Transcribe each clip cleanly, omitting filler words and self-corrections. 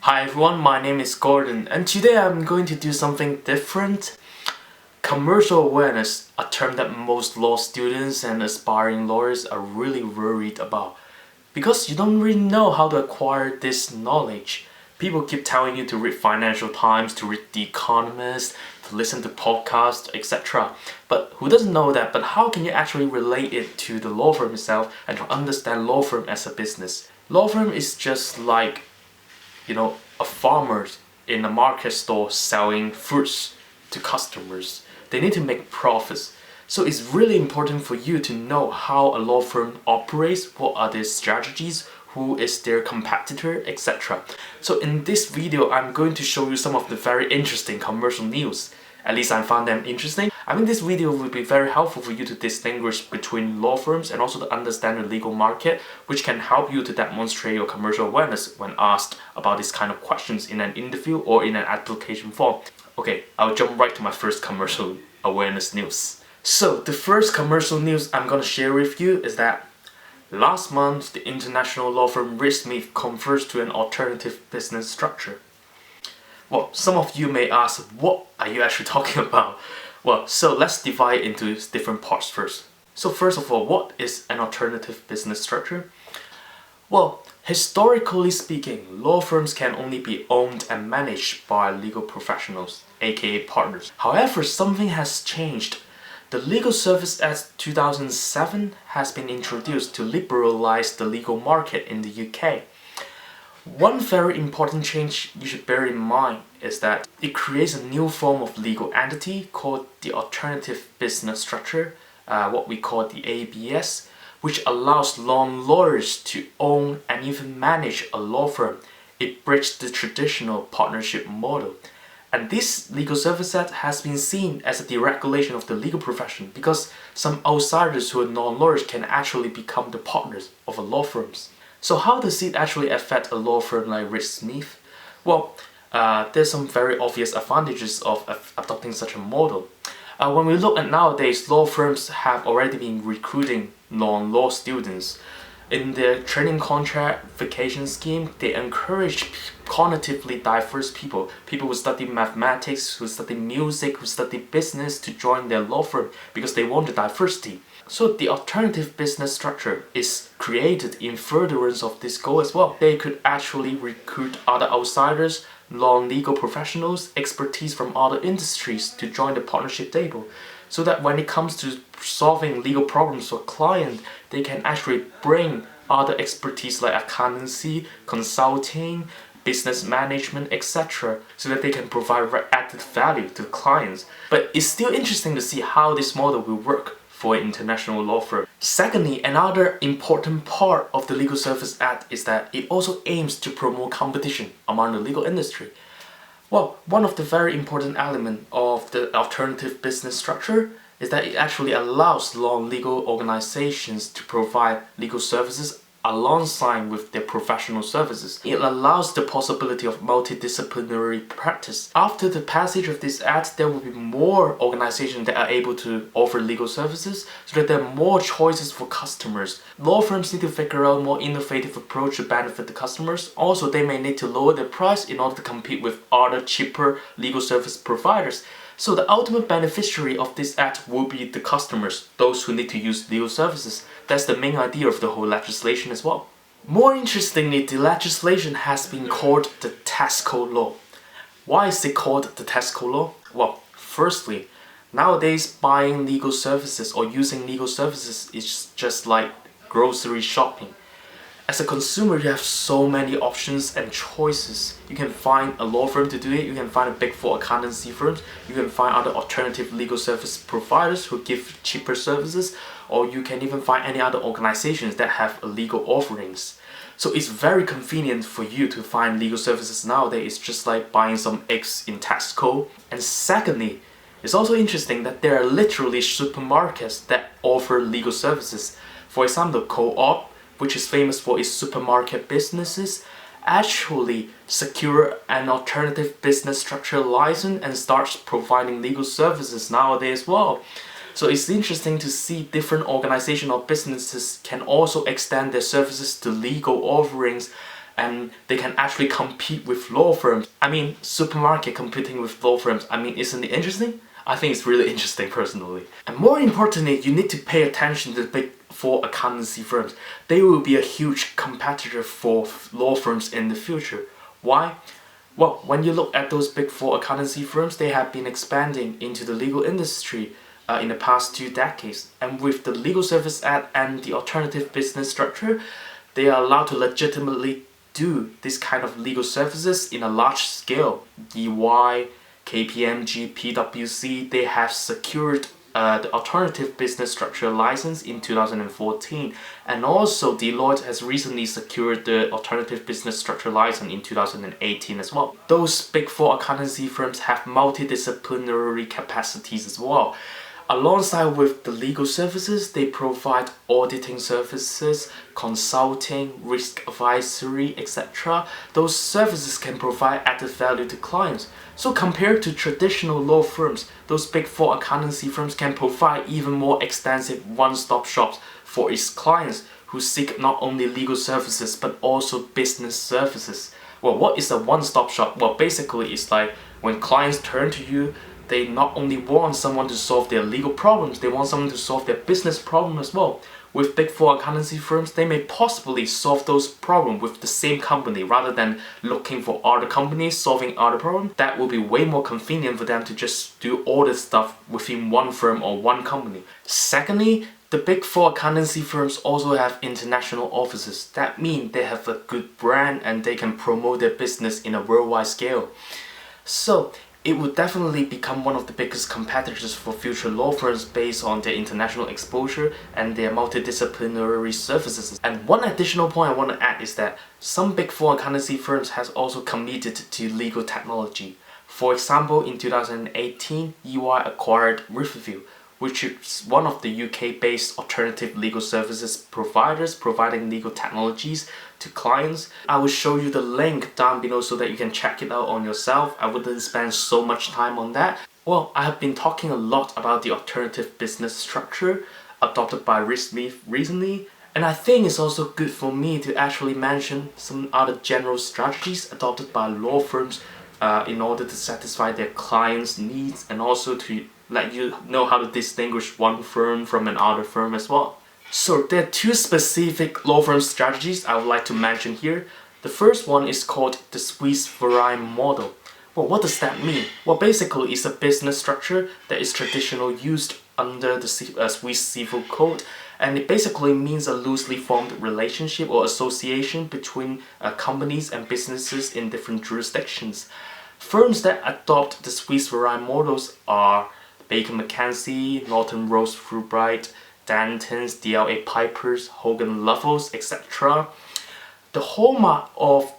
Hi everyone, my name is Gordon and today I'm going to do something different. Commercial awareness, a term that most law students and aspiring lawyers are really worried about because you don't really know how to acquire this knowledge. People keep telling you to read Financial Times, to read The Economist, to listen to podcasts, etc. But who doesn't know that? But how can you actually relate it to the law firm itself and to understand law firm as a business? Law firm is just like a farmer in a market store selling fruits to customers. They need to make profits. So it's really important for you to know how a law firm operates, what are their strategies, who is their competitor, etc. So in this video, I'm going to show you some of the very interesting commercial news. At least I found them interesting. I mean, this video will be very helpful for you to distinguish between law firms and also to understand the legal market, which can help you to demonstrate your commercial awareness when asked about these kind of questions in an interview or in an application form. Okay, I'll jump right to my first commercial awareness news. So the first commercial news I'm gonna share with you is that last month, the international law firm Smith converts to an alternative business structure. Well, some of you may ask, what are you actually talking about? Well, so let's divide into different parts first. So first of all, what is an alternative business structure? Well, historically speaking, law firms can only be owned and managed by legal professionals, aka partners. However, something has changed. The Legal Services Act 2007 has been introduced to liberalize the legal market in the UK. One very important change you should bear in mind is that it creates a new form of legal entity called the alternative business structure, what we call the ABS, which allows lawyers to own and even manage a law firm. It breaks the traditional partnership model. And this Legal Services Act has been seen as a deregulation of the legal profession because some outsiders who are non-lawyers can actually become the partners of a law firms. So how does it actually affect a law firm like Smith? Well, there's some very obvious advantages of adopting such a model. When we look at nowadays, law firms have already been recruiting non-law students. In their training contract vacation scheme, they encourage cognitively diverse people who study mathematics, who study music, who study business to join their law firm because they want the diversity. So the alternative business structure is created in furtherance of this goal as well. They could actually recruit other outsiders, non-legal professionals, expertise from other industries to join the partnership table, so that when it comes to solving legal problems for clients, they can actually bring other expertise like accountancy, consulting, business management, etc., so that they can provide added value to the clients. But it's still interesting to see how this model will work for an international law firm. Secondly, another important part of the Legal Services Act is that it also aims to promote competition among the legal industry. Well, one of the very important elements of the alternative business structure is that it actually allows non-legal organizations to provide legal services alongside with their professional services. It allows the possibility of multidisciplinary practice. After the passage of this act, there will be more organizations that are able to offer legal services so that there are more choices for customers. Law firms need to figure out more innovative approach to benefit the customers. Also, they may need to lower their price in order to compete with other cheaper legal service providers. So the ultimate beneficiary of this act will be the customers, those who need to use legal services. That's the main idea of the whole legislation as well. More interestingly, the legislation has been called the tax code law. Why is it called the tax code law? Well, firstly, nowadays buying legal services or using legal services is just like grocery shopping. As a consumer, you have so many options and choices. You can find a law firm to do it, you can find a big four accountancy firms, you can find other alternative legal service providers who give cheaper services, or you can even find any other organizations that have legal offerings. So it's very convenient for you to find legal services nowadays. It's just like buying some eggs in Tesco. And secondly, it's also interesting that there are literally supermarkets that offer legal services. For example, Co-op, which is famous for its supermarket businesses, actually secure an alternative business structure license and starts providing legal services nowadays as well. So it's interesting to see different organizations or businesses can also extend their services to legal offerings and they can actually compete with law firms. I mean, supermarket competing with law firms. I mean, isn't it interesting? I think it's really interesting personally. And more importantly, you need to pay attention to the big four accountancy firms. They will be a huge competitor for law firms in the future. Why? Well, when you look at those big four accountancy firms, they have been expanding into the legal industry in the past 2 decades. And with the Legal Service Act and the alternative business structure, they are allowed to legitimately do this kind of legal services in a large scale. EY, KPMG, PwC, they have secured the alternative business structure license in 2014, and also Deloitte has recently secured the alternative business structure license in 2018 as well. Those big four accountancy firms have multidisciplinary capacities as well. Alongside with the legal services, they provide auditing services, consulting, risk advisory, etc. Those services can provide added value to clients. So compared to traditional law firms, those big four accountancy firms can provide even more extensive one-stop shops for its clients who seek not only legal services but also business services. Well, what is a one-stop shop? Well, basically it's like when clients turn to you, they not only want someone to solve their legal problems, they want someone to solve their business problem as well. With big four accountancy firms, they may possibly solve those problems with the same company rather than looking for other companies solving other problems. That will be way more convenient for them to just do all this stuff within one firm or one company. Secondly, the big four accountancy firms also have international offices. That means they have a good brand and they can promote their business in a worldwide scale. So it would definitely become one of the biggest competitors for future law firms based on their international exposure and their multidisciplinary services. And one additional point I want to add is that some big four accountancy firms has also committed to legal technology. For example, in 2018, EY acquired Riverview, which is one of the UK-based alternative legal services providers providing legal technologies to clients. I will show you the link down below so that you can check it out on yourself. I wouldn't spend so much time on that. Well, I have been talking a lot about the alternative business structure adopted by Risk recently, and I think it's also good for me to actually mention some other general strategies adopted by law firms in order to satisfy their clients' needs and also to let you know how to distinguish one firm from another firm as well. So there are 2 specific law firm strategies I would like to mention here. The first one is called the Swiss verein model. Well, what does that mean? Well, basically it's a business structure that is traditionally used under the Swiss Civil Code, and it basically means a loosely formed relationship or association between companies and businesses in different jurisdictions. Firms that adopt the Swiss verein models are Baker McKenzie, Norton Rose Fulbright, Dentons, DLA Pipers, Hogan Lovells, etc. The hallmark of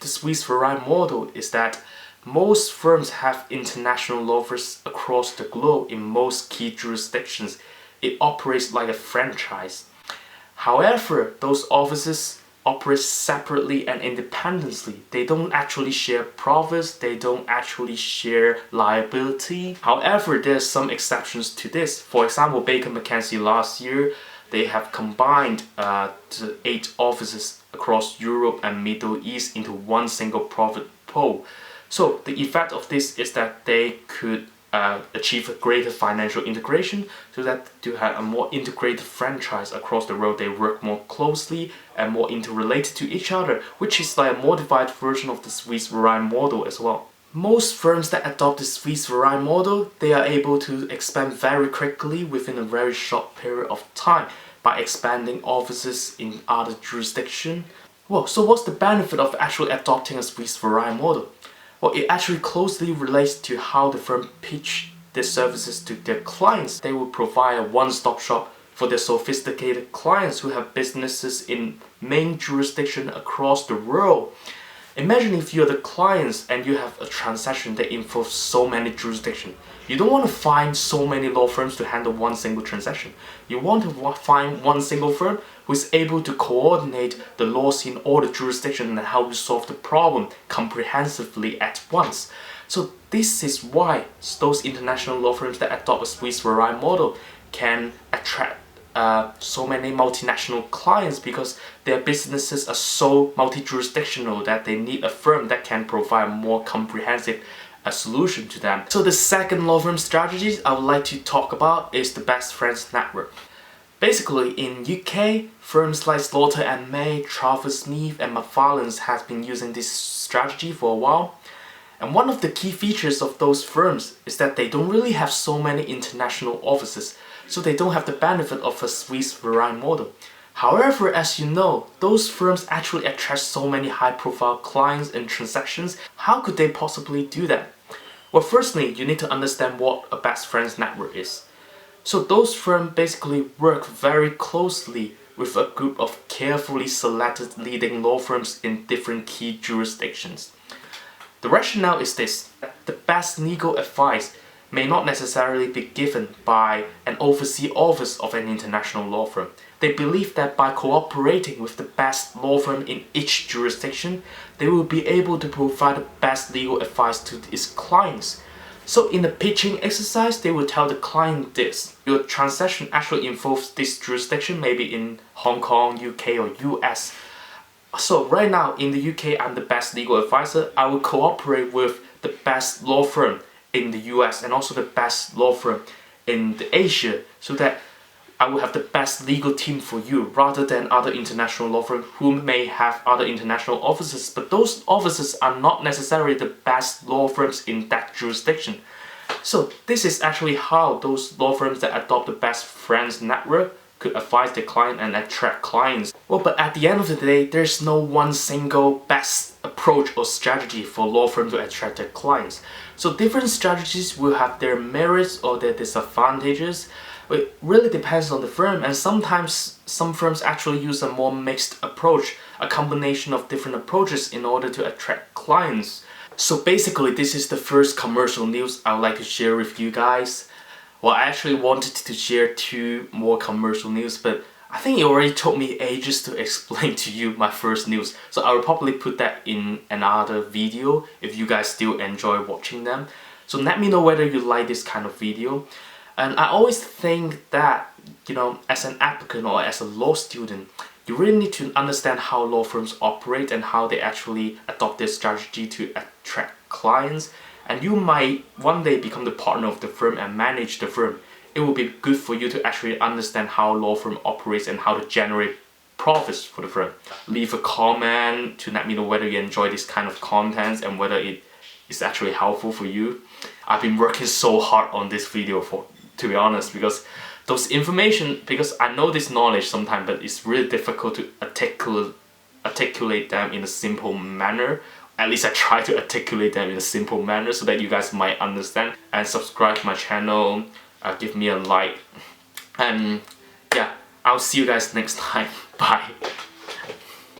the Swiss verein model is that most firms have international law firms across the globe in most key jurisdictions. It operates like a franchise. However, those offices operate separately and independently. They don't actually share profits, they don't actually share liability. However, there's some exceptions to this. For example, Baker McKenzie last year, they have combined the 8 offices across Europe and Middle East into one single profit pool. So the effect of this is that they could achieve a greater financial integration, so that to have a more integrated franchise across the world, they work more closely and more interrelated to each other, which is like a modified version of the Swiss verein model as well. Most firms that adopt the Swiss verein model, they are able to expand very quickly within a very short period of time by expanding offices in other jurisdictions. Well, so what's the benefit of actually adopting a Swiss verein model? Well, it actually closely relates to how the firm pitch their services to their clients. They will provide a one-stop shop for their sophisticated clients who have businesses in main jurisdictions across the world. Imagine if you're the clients and you have a transaction that involves so many jurisdictions. You don't want to find so many law firms to handle one single transaction. You want to find one single firm who is able to coordinate the laws in all the jurisdictions and how to solve the problem comprehensively at once. So this is why those international law firms that adopt a Swiss verein model can attract so many multinational clients because their businesses are so multi-jurisdictional that they need a firm that can provide a more comprehensive solution to them. So the second law firm strategy I would like to talk about is the best friends network. Basically, in UK, firms like Slaughter and May, Travers Smith and McFarlane's has been using this strategy for a while. And one of the key features of those firms is that they don't really have so many international offices, so they don't have the benefit of a Swiss verein model. However, as you know, those firms actually attract so many high-profile clients and transactions. How could they possibly do that? Well, firstly, you need to understand what a best friends network is. So those firms basically work very closely with a group of carefully selected leading law firms in different key jurisdictions. The rationale is this: the best legal advice may not necessarily be given by an overseas office of an international law firm. They believe that by cooperating with the best law firm in each jurisdiction, they will be able to provide the best legal advice to its clients. So in the pitching exercise, they will tell the client this: your transaction actually involves this jurisdiction, maybe in Hong Kong, UK or US. So right now in the UK, I'm the best legal advisor. I will cooperate with the best law firm in the US and also the best law firm in Asia, so that I will have the best legal team for you rather than other international law firms who may have other international offices, but those offices are not necessarily the best law firms in that jurisdiction. So this is actually how those law firms that adopt the best friends network could advise their client and attract clients. Well, but at the end of the day, there's no one single best approach or strategy for law firms to attract their clients. So different strategies will have their merits or their disadvantages. It really depends on the firm, and sometimes some firms actually use a more mixed approach, a combination of different approaches in order to attract clients. So basically, this is the first commercial news I would like to share with you guys. Well, I actually wanted to share 2 more commercial news, but I think it already took me ages to explain to you my first news. So I will probably put that in another video if you guys still enjoy watching them. So let me know whether you like this kind of video. And I always think that, as an applicant or as a law student, you really need to understand how law firms operate and how they actually adopt their strategy to attract clients. And you might one day become the partner of the firm and manage the firm. It will be good for you to actually understand how law firm operates and how to generate profits for the firm. Leave a comment to let me know whether you enjoy this kind of content and whether it is actually helpful for you. I've been working so hard on this video to be honest, because because I know this knowledge sometimes, but it's really difficult to articulate them in a simple manner. At least I try to articulate them in a simple manner so that you guys might understand. And subscribe to my channel, give me a like, and yeah, I'll see you guys next time. Bye.